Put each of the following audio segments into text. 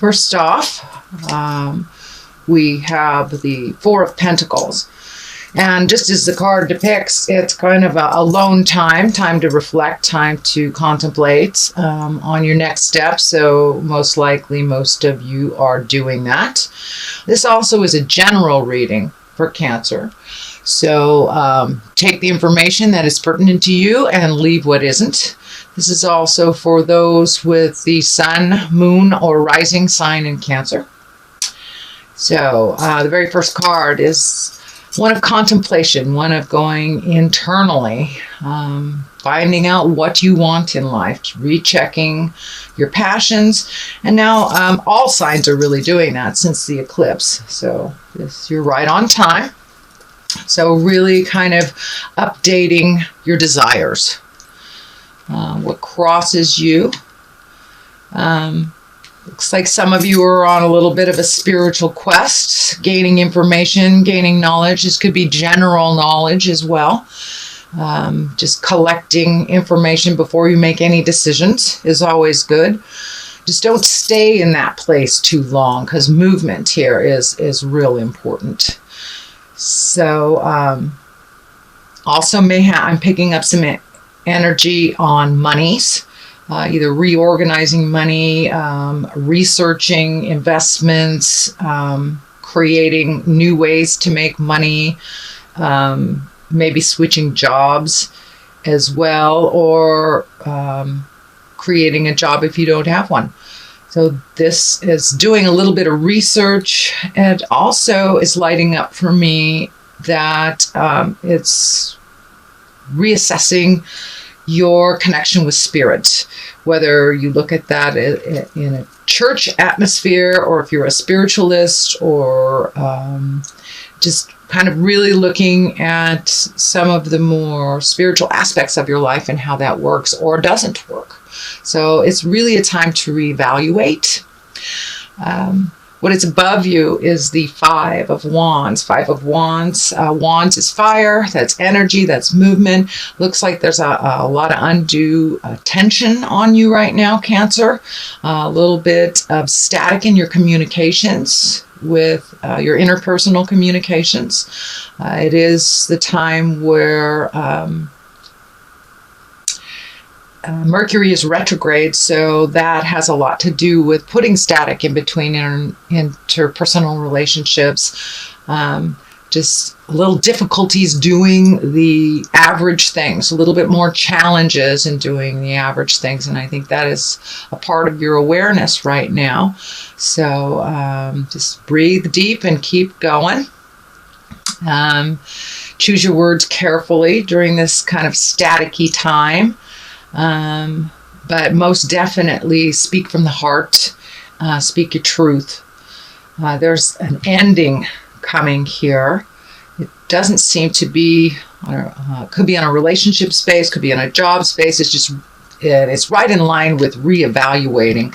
first off, we have the Four of Pentacles. And just as the card depicts, it's kind of a alone time to reflect, time to contemplate on your next step. So most likely, most of you are doing that. This also is a general reading for Cancer. So take the information that is pertinent to you and leave what isn't. This is also for those with the sun, moon, or rising sign in Cancer. So the very first card is one of contemplation, one of going internally, finding out what you want in life, rechecking your passions. And now all signs are really doing that since the eclipse. So you're right on time. So really kind of updating your desires, what crosses you. Looks like some of you are on a little bit of a spiritual quest, gaining information, gaining knowledge. This could be general knowledge as well. Just collecting information before you make any decisions is always good. Just don't stay in that place too long, because movement here is really important. So also I'm picking up some energy on monies. Either reorganizing money, researching investments, creating new ways to make money, maybe switching jobs as well, or creating a job if you don't have one. So this is doing a little bit of research, and also is lighting up for me that it's reassessing your connection with spirit, whether you look at that in a church atmosphere, or if you're a spiritualist, or just kind of really looking at some of the more spiritual aspects of your life and how that works or doesn't work. So it's really a time to reevaluate. What is above you is the Five of Wands. Five of Wands. Wands is fire. That's energy. That's movement. Looks like there's a lot of undue tension on you right now, Cancer. A little bit of static in your communications with your interpersonal communications. It is the time where Mercury is retrograde, so that has a lot to do with putting static in between interpersonal relationships. Just a little difficulties doing the average things, a little bit more challenges in doing the average things. And I think that is a part of your awareness right now. So just breathe deep and keep going. Choose your words carefully during this kind of staticky time. But most definitely speak from the heart, speak your truth. There's an ending coming here. It doesn't seem to be, could be on a relationship space, could be on a job space. It's right in line with reevaluating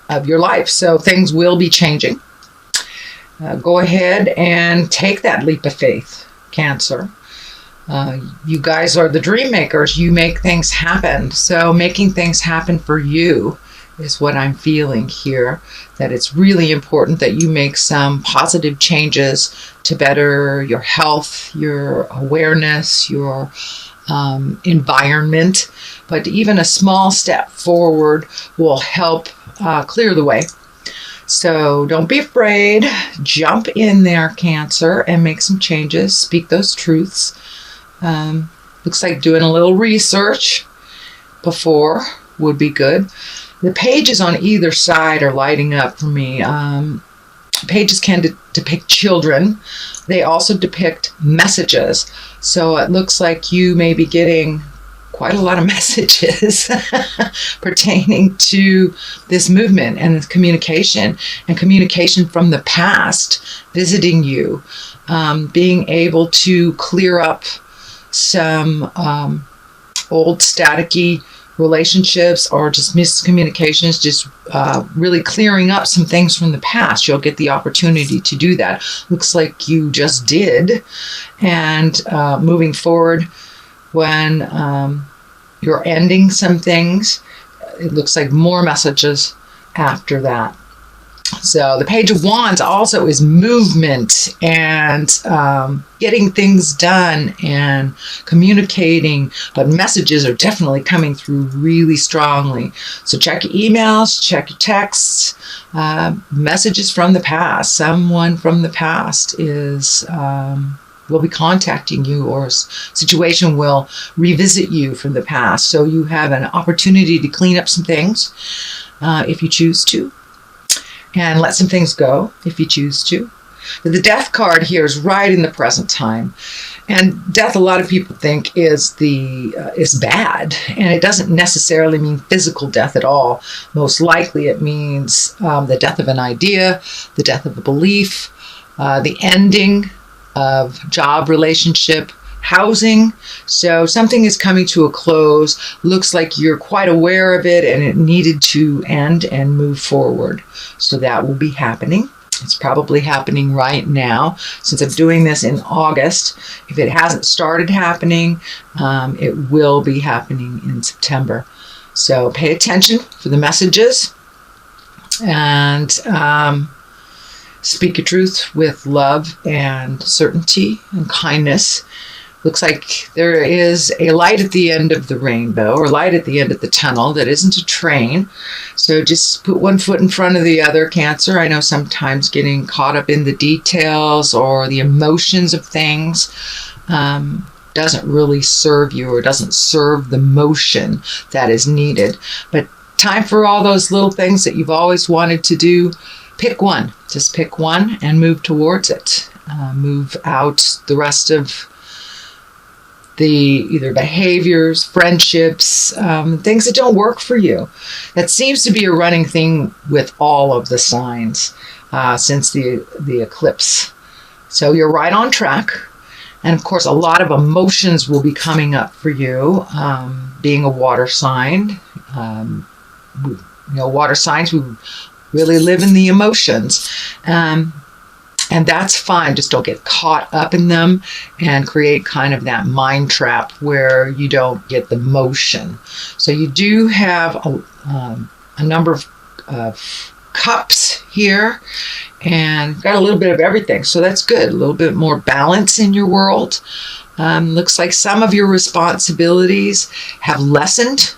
of your life. So things will be changing. Go ahead and take that leap of faith, Cancer. You guys are the dream makers. You make things happen. So making things happen for you is what I'm feeling here, that it's really important that you make some positive changes to better your health, your awareness, your environment. But even a small step forward will help clear the way. So don't be afraid. Jump in there, Cancer, and make some changes. Speak those truths. Looks like doing a little research before would be good. The pages on either side are lighting up for me. Pages can depict children. They also depict messages. So it looks like you may be getting quite a lot of messages pertaining to this movement and this communication from the past visiting you, being able to clear up some old staticky relationships or just miscommunications, just really clearing up some things from the past. You'll get the opportunity to do that. Looks like you just did. And moving forward, when you're ending some things, it looks like more messages after that. So the Page of Wands also is movement and getting things done and communicating, but messages are definitely coming through really strongly. So check your emails, check your texts, messages from the past. Someone from the past will be contacting you, or a situation will revisit you from the past. So you have an opportunity to clean up some things if you choose to, and let some things go if you choose to. But the Death card here is right in the present time. And death, a lot of people think is bad, and it doesn't necessarily mean physical death at all. Most likely it means the death of an idea, the death of a belief, the ending of job, relationship, housing. So something is coming to a close. Looks like you're quite aware of it and it needed to end and move forward. So that will be happening. It's probably happening right now. Since I'm doing this in August, if it hasn't started happening, it will be happening in September. So pay attention for the messages and speak your truth with love and certainty and kindness. Looks like there is a light at the end of the rainbow, or light at the end of the tunnel that isn't a train. So just put one foot in front of the other, Cancer. I know sometimes getting caught up in the details or the emotions of things doesn't really serve you, or doesn't serve the motion that is needed. But time for all those little things that you've always wanted to do. Pick one. Just pick one and move towards it. Move out the rest of the either behaviors, friendships, things that don't work for you. That seems to be a running thing with all of the signs since the eclipse. So you're right on track. And of course, a lot of emotions will be coming up for you, being a water sign. Water signs, we really live in the emotions. And that's fine. Just don't get caught up in them and create kind of that mind trap where you don't get the motion. So you do have a number of cups here, and got a little bit of everything. So that's good. A little bit more balance in your world. Looks like some of your responsibilities have lessened.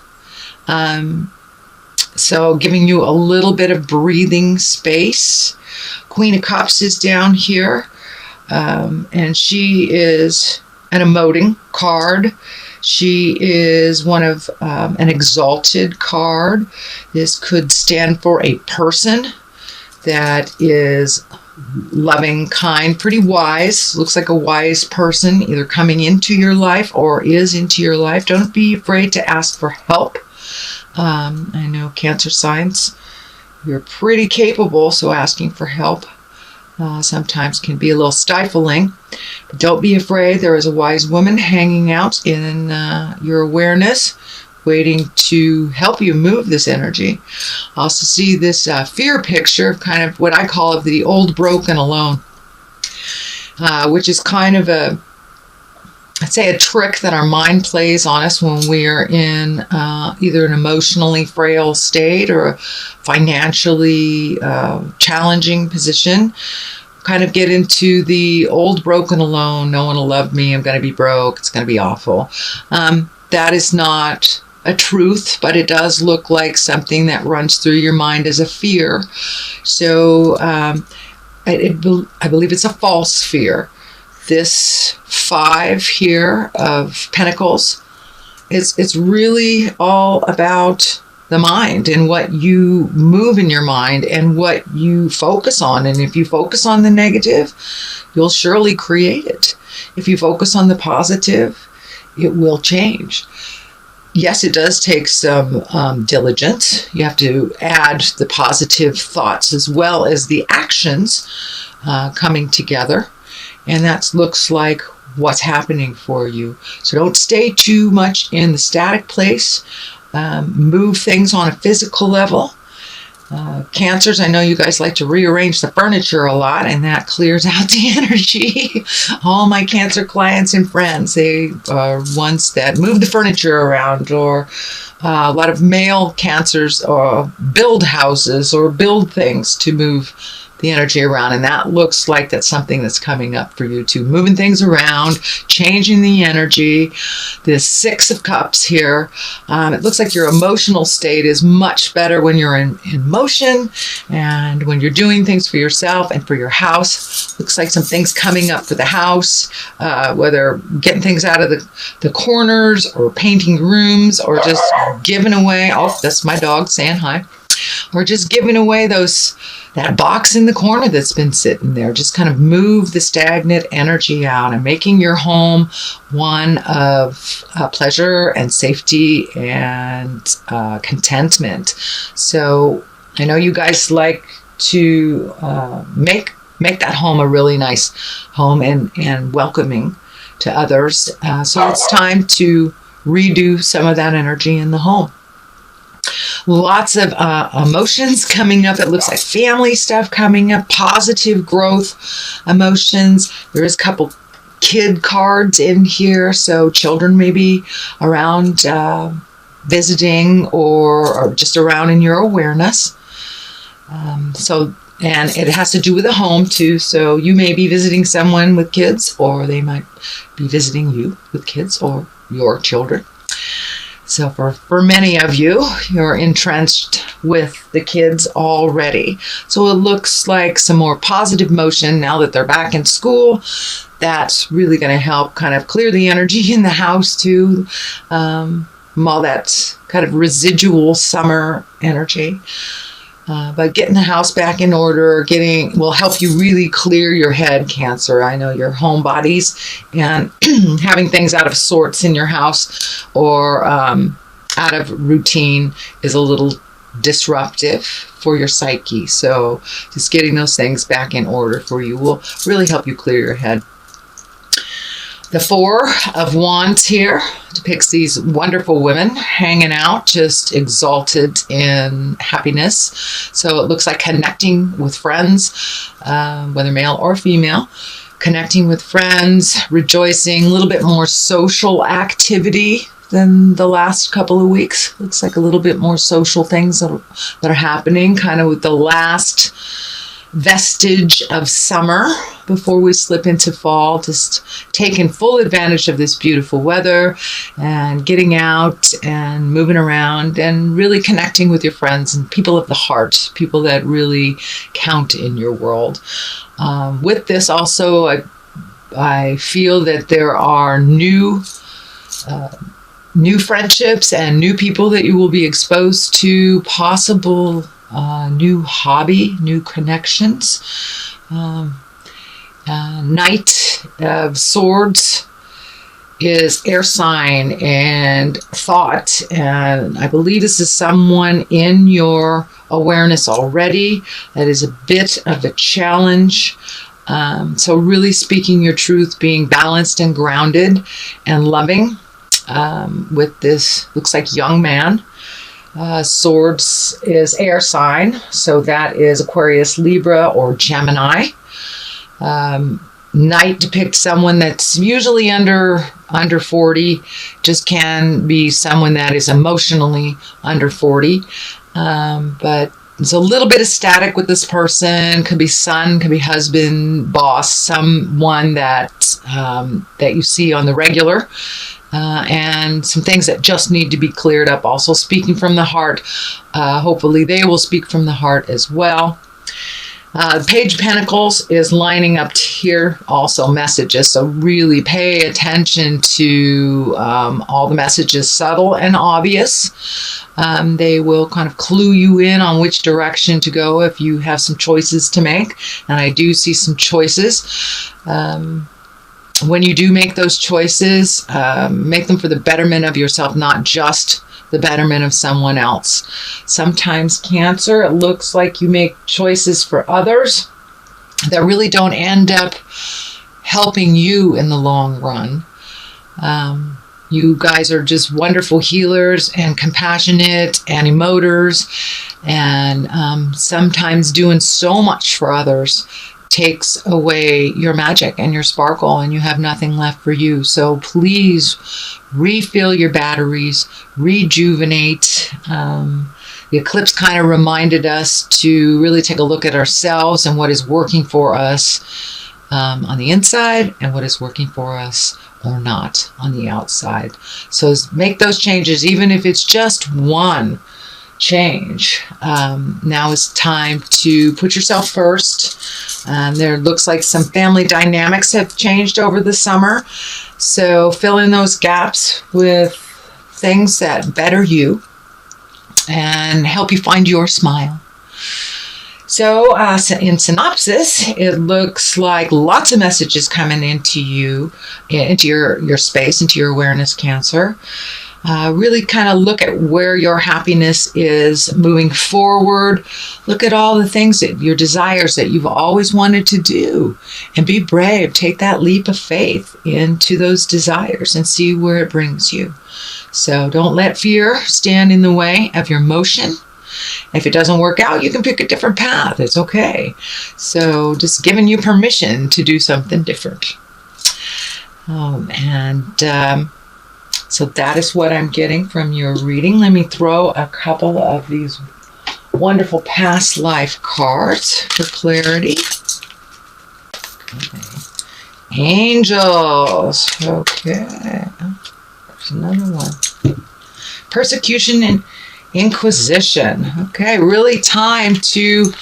So giving you a little bit of breathing space. Queen of Cups is down here, and she is an emoting card. She is one of an exalted card. This could stand for a person that is loving, kind, pretty wise. Looks like a wise person either coming into your life or is into your life. Don't be afraid to ask for help. I know Cancer signs, you're pretty capable, so asking for help sometimes can be a little stifling. But don't be afraid. There is a wise woman hanging out in your awareness, waiting to help you move this energy. I also see this fear picture, kind of what I call the old, broken, alone, which is kind of I'd say a trick that our mind plays on us when we are in either an emotionally frail state or a financially challenging position. Kind of get into the old, broken, alone. No one will love me. I'm going to be broke. It's going to be awful. That is not a truth, but it does look like something that runs through your mind as a fear. So I believe it's a false fear. This 5 here of Pentacles, it's really all about the mind and what you move in your mind and what you focus on. And if you focus on the negative, you'll surely create it. If you focus on the positive, it will change. Yes, it does take some diligence. You have to add the positive thoughts as well as the actions coming together. And that looks like what's happening for you. So don't stay too much in the static place. Move things on a physical level. Cancers, I know you guys like to rearrange the furniture a lot, and that clears out the energy. All my Cancer clients and friends, they are ones that move the furniture around, or a lot of male Cancers build houses or build things to move the energy around, and that looks like that's something that's coming up for you too. Moving things around, changing the energy. This Six of Cups here, it looks like your emotional state is much better when you're in motion and when you're doing things for yourself and for your house. Looks like some things coming up for the house, whether getting things out of the corners or painting rooms or just giving away. Oh, that's my dog saying hi. Or just giving away that box in the corner that's been sitting there. Just kind of move the stagnant energy out and making your home one of pleasure and safety and contentment. So I know you guys like to make that home a really nice home and welcoming to others. So it's time to redo some of that energy in the home. Lots of emotions coming up. It looks like family stuff coming up, positive growth emotions. There is a couple kid cards in here, so children may be around visiting or just around in your awareness. And it has to do with the home too, so you may be visiting someone with kids, or they might be visiting you with kids or your children. So for many of you, you're entrenched with the kids already. So it looks like some more positive motion now that they're back in school. That's really going to help kind of clear the energy in the house too. All that kind of residual summer energy. But getting the house back in order, will help you really clear your head, Cancer. I know your homebodies, and having things out of sorts in your house or out of routine is a little disruptive for your psyche. So just getting those things back in order for you will really help you clear your head. The Four of Wands here depicts these wonderful women hanging out, just exalted in happiness. So it looks like connecting with friends, whether male or female, connecting with friends, rejoicing, a little bit more social activity than the last couple of weeks. Looks like a little bit more social things that are happening, kind of with the last vestige of summer before we slip into fall, just taking full advantage of this beautiful weather and getting out and moving around and really connecting with your friends and people of the heart, people that really count in your world. With this also, I feel that there are new friendships and new people that you will be exposed to, possible new hobby, new connections. Knight of Swords is air sign and thought, and I believe this is someone in your awareness already. That is a bit of a challenge. So really speaking your truth, being balanced and grounded and loving. With this, looks like young man. Swords is air sign, so that is Aquarius, Libra, or Gemini. Knight depicts someone that's usually under 40, just can be someone that is emotionally under 40. But there's a little bit of static with this person. Could be son, could be husband, boss, someone that you see on the regular. And some things that just need to be cleared up. Also speaking from the heart. Hopefully they will speak from the heart as well. The Page of Pentacles is lining up here, also messages. So really pay attention to all the messages, subtle and obvious. They will kind of clue you in on which direction to go if you have some choices to make. And I do see some choices. When you do make those choices, make them for the betterment of yourself, not just the betterment of someone else. Sometimes, Cancer, it looks like you make choices for others that really don't end up helping you in the long run. You guys are just wonderful healers and compassionate and emoters, and sometimes doing so much for others takes away your magic and your sparkle, and you have nothing left for you. So please refill your batteries, rejuvenate. The eclipse kind of reminded us to really take a look at ourselves and what is working for us on the inside and what is working for us or not on the outside. So make those changes, even if it's just one change. Now is time to put yourself first. There looks like some family dynamics have changed over the summer. So fill in those gaps with things that better you and help you find your smile. So in synopsis, it looks like lots of messages coming into you, into your space, into your awareness, Cancer. Really kind of look at where your happiness is moving forward. Look at all the things that your desires that you've always wanted to do, and be brave. Take that leap of faith into those desires and see where it brings you. So don't let fear stand in the way of your motion. If it doesn't work out, you can pick a different path. It's okay. So just giving you permission to do something different. So that is what I'm getting from your reading. Let me throw a couple of these wonderful past life cards for clarity. Okay. Angels. Okay. There's another one. Persecution and Inquisition. Okay, really time to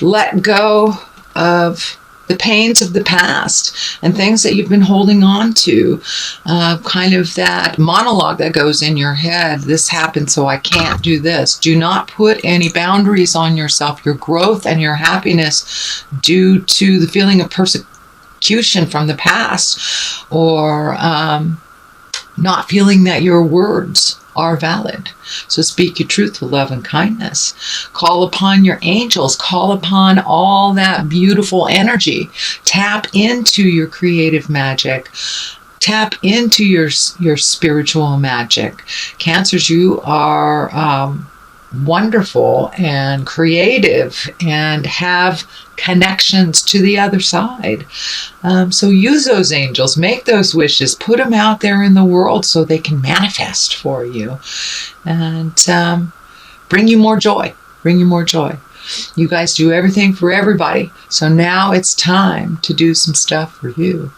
let go of the pains of the past and things that you've been holding on to. Kind of that monologue that goes in your head. This happened, so I can't do this. Do not put any boundaries on yourself. Your growth and your happiness due to the feeling of persecution from the past, or not feeling that your words are valid. So speak your truth with love and kindness. Call upon your angels. Call upon all that beautiful energy. Tap into your creative magic. Tap into your spiritual magic. Cancers, you are wonderful and creative and have connections to the other side. So use those angels, make those wishes, put them out there in the world so they can manifest for you and bring you more joy. Bring you more joy. You guys do everything for everybody. So now it's time to do some stuff for you.